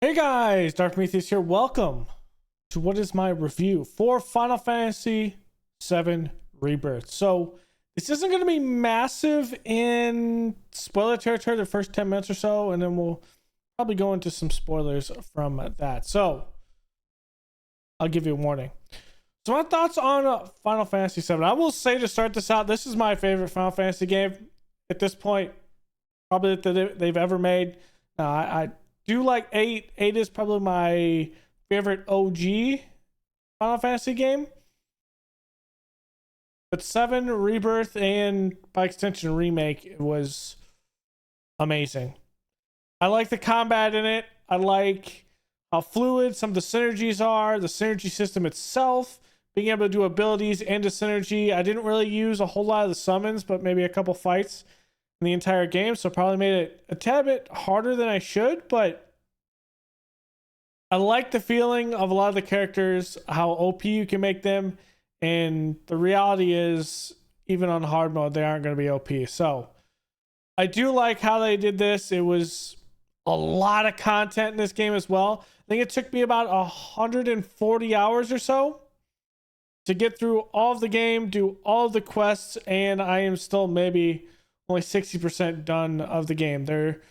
Hey guys, Dark Prometheus here. Welcome to what is my review for Final Fantasy VII Rebirth. So this isn't going to be massive in spoiler territory the first 10 minutes or so, and then we'll probably go into some spoilers from that. So I'll give you a warning. So my thoughts on Final Fantasy VII. I will say to start this out, this is my favorite Final Fantasy game at this point, probably that they've ever made. I do like 8. 8 is probably my favorite OG Final Fantasy game. But 7 Rebirth and by extension Remake, it was amazing. I like the combat in it. I like how fluid some of the synergies are, the synergy system itself, being able to do abilities into synergy. I didn't really use a whole lot of the summons, but maybe a couple fights in the entire game, so probably made it a tad bit harder than I should, but I like the feeling of a lot of the characters, how OP you can make them, and the reality is, even on hard mode, they aren't going to be OP. So I do like how they did this. It was a lot of content in this game as well. I think it took me about 140 hours or so to get through all of the game, do all of the quests, and I am still maybe only 60% done of the game. There's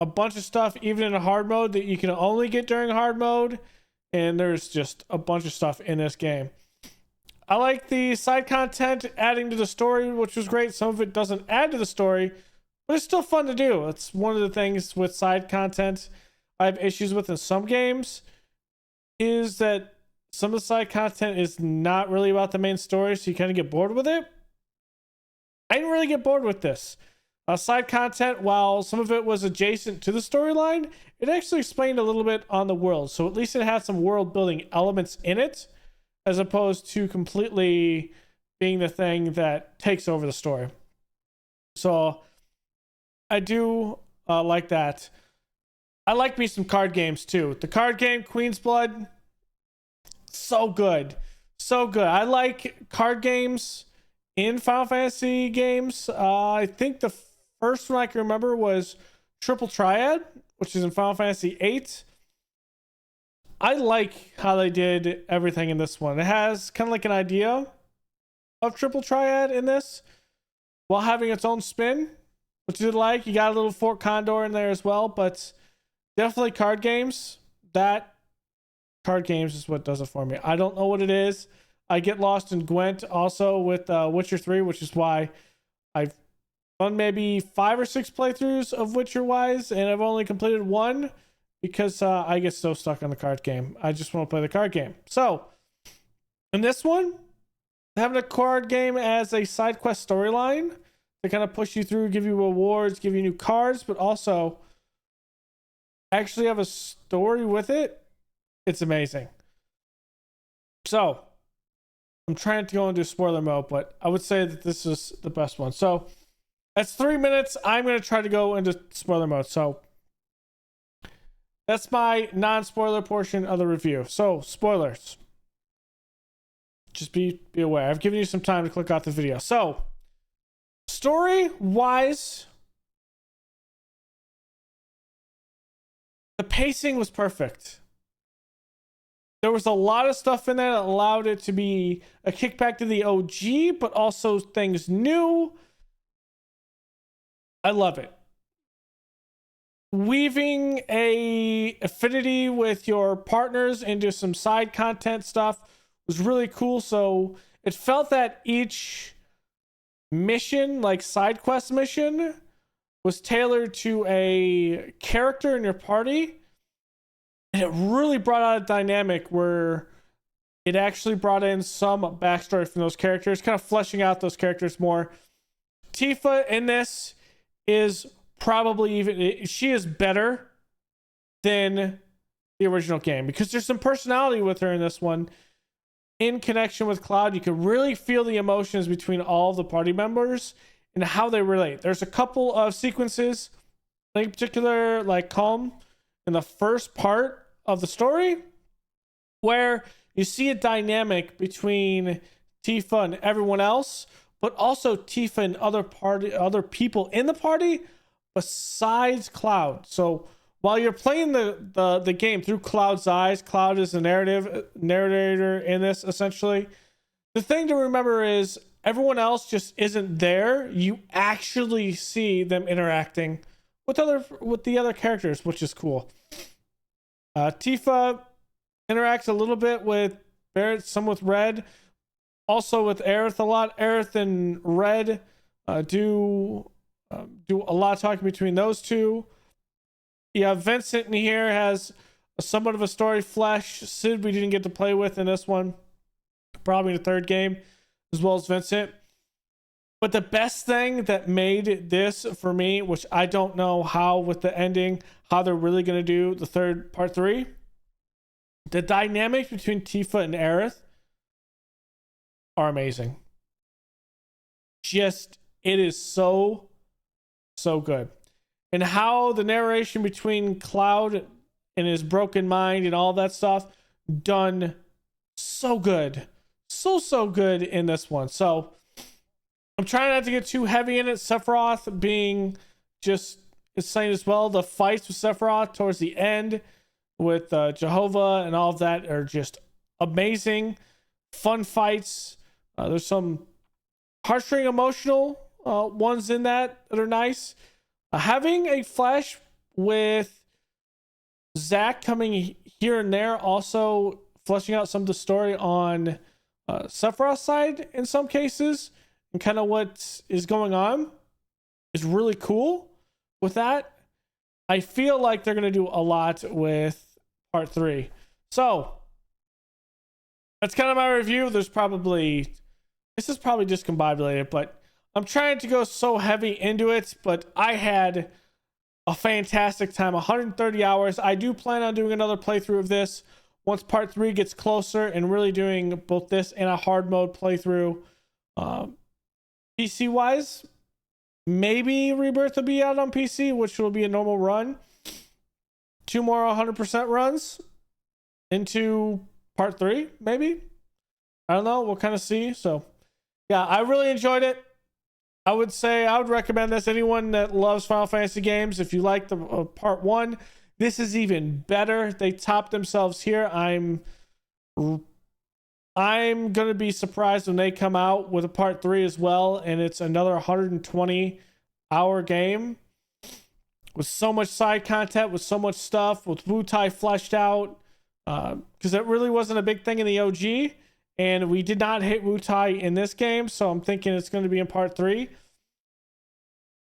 a bunch of stuff even in a hard mode that you can only get during hard mode, and there's just a bunch of stuff in this game. I like the side content adding to the story, which was great. Some of it doesn't add to the story, but it's still fun to do. It's one of the things with side content I have issues with in some games, is that some of the side content is not really about the main story, so you kind of get bored with it. I didn't really get bored with this. Side content, while some of it was adjacent to the storyline, it actually explained a little bit on the world. So at least it had some world building elements in it, as opposed to completely being the thing that takes over the story. So I do like that. I like me some card games too. The card game Queen's Blood, so good. So good. I like card games in Final Fantasy games. I think the first one I can remember was Triple Triad, which is in Final Fantasy VIII. I like how they did everything in this one. It has kind of like an idea of Triple Triad in this, while having its own spin, which I did like. You got a little Fort Condor in there as well, but definitely card games. That card games is what does it for me. I don't know what it is. I get lost in Gwent also with Witcher 3, which is why I've done maybe 5 or 6 playthroughs of Witcher Wise, and I've only completed 1 because I get so stuck on the card game. I just want to play the card game. So, in this one, having a card game as a side quest storyline to kind of push you through, give you rewards, give you new cards, but also actually have a story with it, it's amazing. So, I'm trying to go into spoiler mode, but I would say that this is the best one. So that's 3 minutes. I'm going to try to go into spoiler mode. So that's my non-spoiler portion of the review. So spoilers. Just be aware. I've given you some time to click off the video. So story-wise, the pacing was perfect. There was a lot of stuff in there that allowed it to be a kickback to the OG, but also things new. I love it. Weaving a affinity with your partners into some side content stuff was really cool. So it felt that each mission, like side quest mission, was tailored to a character in your party. And it really brought out a dynamic where it actually brought in some backstory from those characters, kind of fleshing out those characters more. Tifa in this is probably she is better than the original game, because there's some personality with her in this one. In connection with Cloud, you can really feel the emotions between all of the party members and how they relate. There's a couple of sequences, in particular, like Calm, in the first part of the story, where you see a dynamic between Tifa and everyone else, but also Tifa and other people in the party, besides Cloud. So while you're playing the game through Cloud's eyes, Cloud is the narrator in this essentially. The thing to remember is everyone else just isn't there. You actually see them interacting with the other characters, which is cool. Tifa interacts a little bit with Barrett, some with Red, also with Aerith a lot. Aerith and Red do a lot of talking between those two. Yeah, Vincent in here has somewhat of a story. Flesh, Sid we didn't get to play with in this one, probably in the third game, as well as Vincent. But the best thing that made this for me, which I don't know how with the ending, how they're really going to do the third part 3, the dynamics between Tifa and Aerith are amazing. Just, it is so good. And how the narration between Cloud and his broken mind and all that stuff done so good. So good in this one. So I'm trying not to get too heavy in it. Sephiroth being just insane as well. The fights with Sephiroth towards the end with Jehovah and all of that are just amazing. Fun fights. There's some heartstring emotional ones in that are nice. Having a flash with Zack coming here and there, also fleshing out some of the story on Sephiroth's side in some cases, and kind of what is going on is really cool with that. I feel like they're going to do a lot with part 3. So that's kind of my review. This is probably discombobulated, but I'm trying to go so heavy into it, but I had a fantastic time. 130 hours. I do plan on doing another playthrough of this once part 3 gets closer, and really doing both this and a hard mode playthrough. PC wise, maybe Rebirth will be out on PC, which will be a normal run. 2 more 100% runs into part 3, maybe. I don't know. We'll kind of see. So yeah, I really enjoyed it. I would say I would recommend this. Anyone that loves Final Fantasy games, if you like the part 1, this is even better. They topped themselves here. I'm gonna be surprised when they come out with a part 3 as well, and it's another 120-hour game with so much side content, with so much stuff, with Wu-Tai fleshed out, because it really wasn't a big thing in the OG. And we did not hit Wu-Tai in this game, so I'm thinking it's going to be in part 3.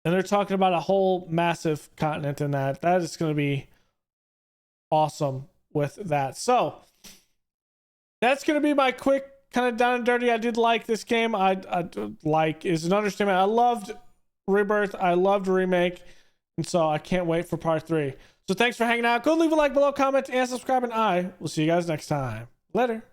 And they're talking about a whole massive continent in that. That is going to be awesome with that. So that's going to be my quick kind of down and dirty. I did like this game. I like is an understatement. I loved Rebirth. I loved Remake. And so I can't wait for part 3. So thanks for hanging out. Go leave a like below, comment, and subscribe. And I will see you guys next time. Later.